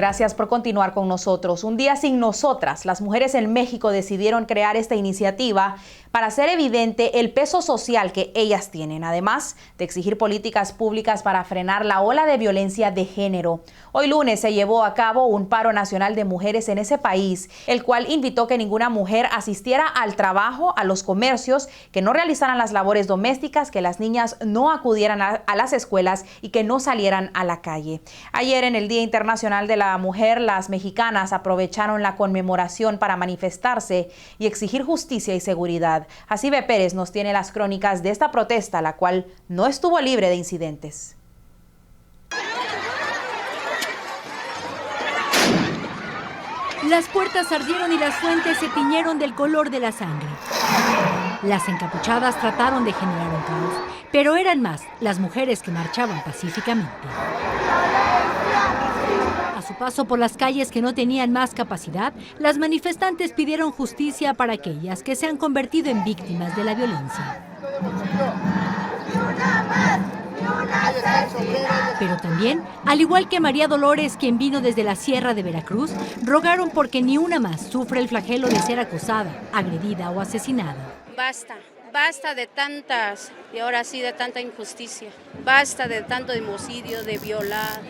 Gracias por continuar con nosotros. Un día sin nosotras, las mujeres en México decidieron crear esta iniciativa para hacer evidente el peso social que ellas tienen, además de exigir políticas públicas para frenar la ola de violencia de género. Hoy lunes se llevó a cabo un paro nacional de mujeres en ese país, el cual invitó que ninguna mujer asistiera al trabajo, a los comercios, que no realizaran las labores domésticas, que las niñas no acudieran a las escuelas y que no salieran a la calle. Ayer, en el Día Internacional de la Mujer, las mexicanas aprovecharon la conmemoración para manifestarse y exigir justicia y seguridad. Jacibe Pérez nos tiene las crónicas de esta protesta, la cual no estuvo libre de incidentes. Las puertas ardieron y las fuentes se tiñeron del color de la sangre. Las encapuchadas trataron de generar un caos, pero eran más las mujeres que marchaban pacíficamente. A su paso por las calles que no tenían más capacidad, las manifestantes pidieron justicia para aquellas que se han convertido en víctimas de la violencia. Pero también, al igual que María Dolores, quien vino desde la Sierra de Veracruz, rogaron porque ni una más sufre el flagelo de ser acosada, agredida o asesinada. Basta de tantas, y ahora sí de tanta injusticia. Basta de tanto homicidio, de violar.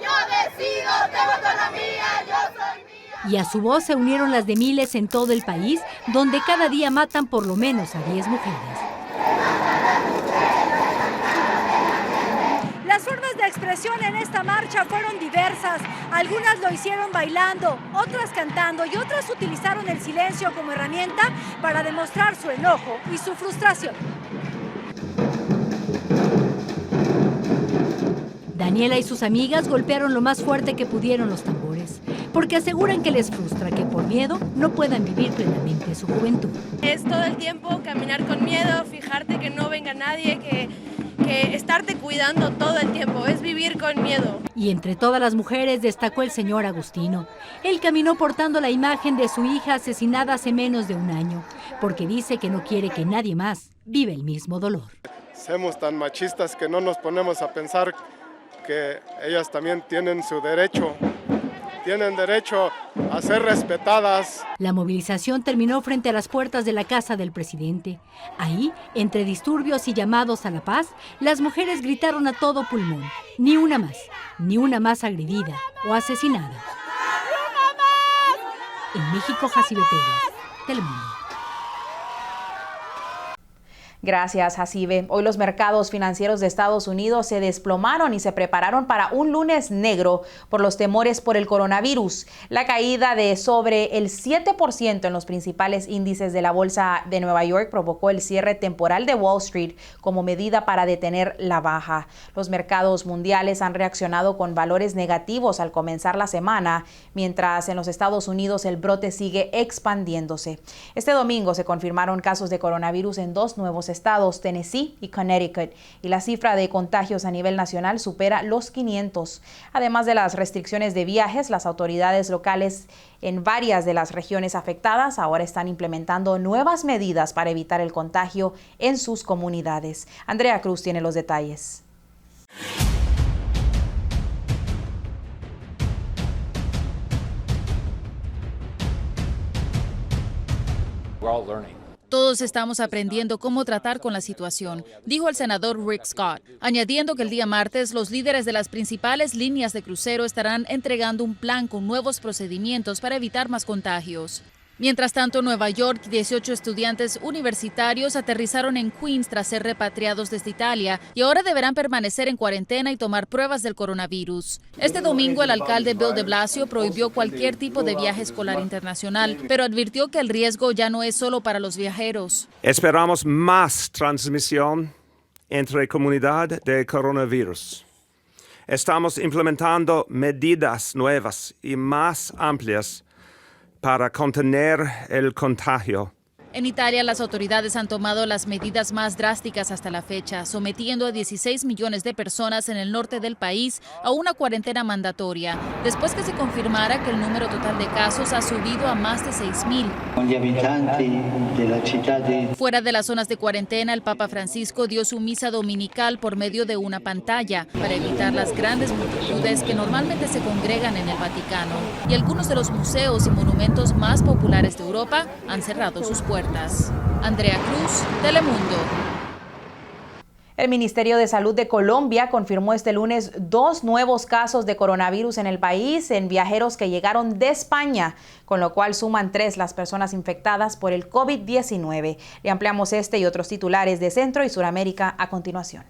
Yo decido, tengo autonomía, yo soy mía. Y a su voz se unieron las de miles en todo el país, donde cada día matan por lo menos a 10 mujeres. Las formas de expresión en esta marcha fueron diversas. Algunas lo hicieron bailando, otras cantando y otras utilizaron el silencio como herramienta para demostrar su enojo y su frustración. Daniela y sus amigas golpearon lo más fuerte que pudieron los tambores, porque aseguran que les frustra que por miedo no puedan vivir plenamente su juventud. Es todo el tiempo caminar con miedo, fijarte que no venga nadie, que estarte cuidando todo el tiempo, es vivir con miedo. Y entre todas las mujeres destacó el señor Agustino. Él caminó portando la imagen de su hija asesinada hace menos de un año, porque dice que no quiere que nadie más viva el mismo dolor. Somos tan machistas que no nos ponemos a pensar que ellas también tienen su derecho. Tienen derecho a ser respetadas. La movilización terminó frente a las puertas de la casa del presidente. Ahí, entre disturbios y llamados a la paz, las mujeres gritaron a todo pulmón: ni una más agredida o asesinada. En México, Jacibe Pérez, Telemundo. Gracias, Jacibe. Hoy los mercados financieros de Estados Unidos se desplomaron y se prepararon para un lunes negro por los temores por el coronavirus. La caída de sobre el 7% en los principales índices de la Bolsa de Nueva York provocó el cierre temporal de Wall Street como medida para detener la baja. Los mercados mundiales han reaccionado con valores negativos al comenzar la semana, mientras en los Estados Unidos el brote sigue expandiéndose. Este domingo se confirmaron casos de coronavirus en 2 nuevos estados, Tennessee y Connecticut, y la cifra de contagios a nivel nacional supera los 500. Además de las restricciones de viajes, las autoridades locales en varias de las regiones afectadas ahora están implementando nuevas medidas para evitar el contagio en sus comunidades. Andrea Cruz tiene los detalles. Todos estamos aprendiendo cómo tratar con la situación, dijo el senador Rick Scott, añadiendo que el día martes los líderes de las principales líneas de crucero estarán entregando un plan con nuevos procedimientos para evitar más contagios. Mientras tanto, en Nueva York, 18 estudiantes universitarios aterrizaron en Queens tras ser repatriados desde Italia y ahora deberán permanecer en cuarentena y tomar pruebas del coronavirus. Este domingo, el alcalde Bill de Blasio prohibió cualquier tipo de viaje escolar internacional, pero advirtió que el riesgo ya no es solo para los viajeros. Esperamos más transmisión entre comunidad de coronavirus. Estamos implementando medidas nuevas y más amplias para contener el contagio. En Italia, las autoridades han tomado las medidas más drásticas hasta la fecha, sometiendo a 16 millones de personas en el norte del país a una cuarentena mandatoria, después que se confirmara que el número total de casos ha subido a más de 6,000. Fuera de las zonas de cuarentena, el Papa Francisco dio su misa dominical por medio de una pantalla para evitar las grandes multitudes que normalmente se congregan en el Vaticano. Y algunos de los museos y monumentos más populares de Europa han cerrado sus puertas. Andrea Cruz, Telemundo. El Ministerio de Salud de Colombia confirmó este lunes 2 nuevos casos de coronavirus en el país en viajeros que llegaron de España, con lo cual suman 3 las personas infectadas por el COVID-19. Le ampliamos este y otros titulares de Centro y Suramérica a continuación.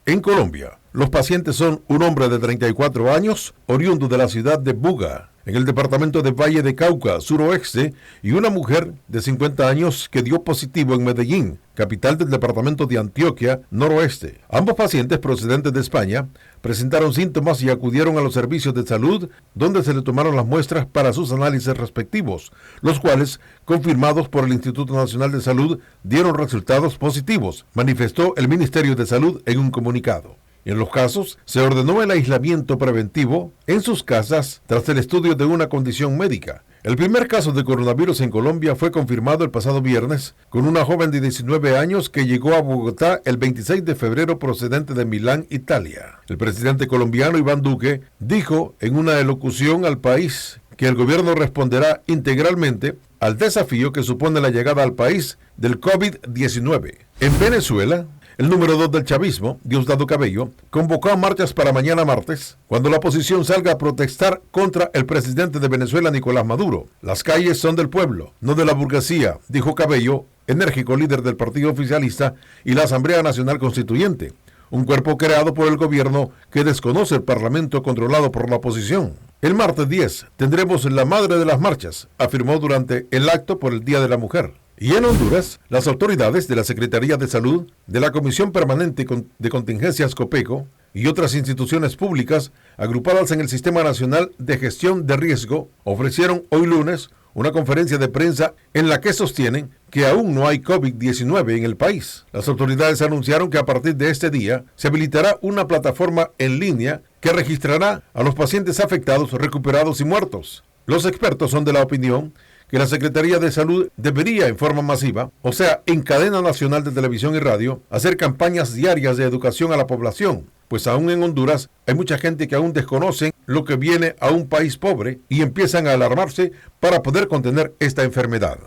En Colombia, los pacientes son un hombre de 34 años, oriundo de la ciudad de Buga, en el departamento de Valle de Cauca, suroeste, y una mujer de 50 años que dio positivo en Medellín, capital del departamento de Antioquia, noroeste. Ambos pacientes procedentes de España presentaron síntomas y acudieron a los servicios de salud, donde se le tomaron las muestras para sus análisis respectivos, los cuales, confirmados por el Instituto Nacional de Salud, dieron resultados positivos, manifestó el Ministerio de Salud en un comunicado. En los casos, se ordenó el aislamiento preventivo en sus casas tras el estudio de una condición médica. El primer caso de coronavirus en Colombia fue confirmado el pasado viernes con una joven de 19 años que llegó a Bogotá el 26 de febrero procedente de Milán, Italia. El presidente colombiano Iván Duque dijo en una elocución al país que el gobierno responderá integralmente al desafío que supone la llegada al país del COVID-19. En Venezuela, el número 2 del chavismo, Diosdado Cabello, convocó a marchas para mañana martes, cuando la oposición salga a protestar contra el presidente de Venezuela, Nicolás Maduro. Las calles son del pueblo, no de la burguesía, dijo Cabello, enérgico líder del partido oficialista y la Asamblea Nacional Constituyente, un cuerpo creado por el gobierno que desconoce el parlamento controlado por la oposición. El martes 10 tendremos la madre de las marchas, afirmó durante el acto por el Día de la Mujer. Y en Honduras, las autoridades de la Secretaría de Salud, de la Comisión Permanente de Contingencias COPECO y otras instituciones públicas agrupadas en el Sistema Nacional de Gestión de Riesgo ofrecieron hoy lunes una conferencia de prensa en la que sostienen que aún no hay COVID-19 en el país. Las autoridades anunciaron que a partir de este día se habilitará una plataforma en línea que registrará a los pacientes afectados, recuperados y muertos. Los expertos son de la opinión que la Secretaría de Salud debería en forma masiva, o sea, en cadena nacional de televisión y radio, hacer campañas diarias de educación a la población, pues aún en Honduras hay mucha gente que aún desconocen lo que viene a un país pobre y empiezan a alarmarse para poder contener esta enfermedad.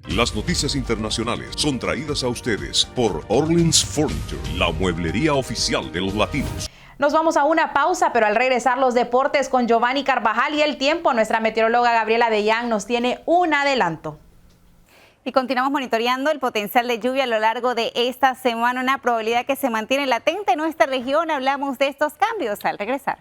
Las noticias internacionales son traídas a ustedes por Orleans Furniture, la mueblería oficial de los latinos. Nos vamos a una pausa, pero al regresar los deportes con Giovanni Carvajal y el tiempo, nuestra meteoróloga Gabriela Deyán nos tiene un adelanto. Y continuamos monitoreando el potencial de lluvia a lo largo de esta semana, una probabilidad que se mantiene latente en nuestra región. Hablamos de estos cambios al regresar.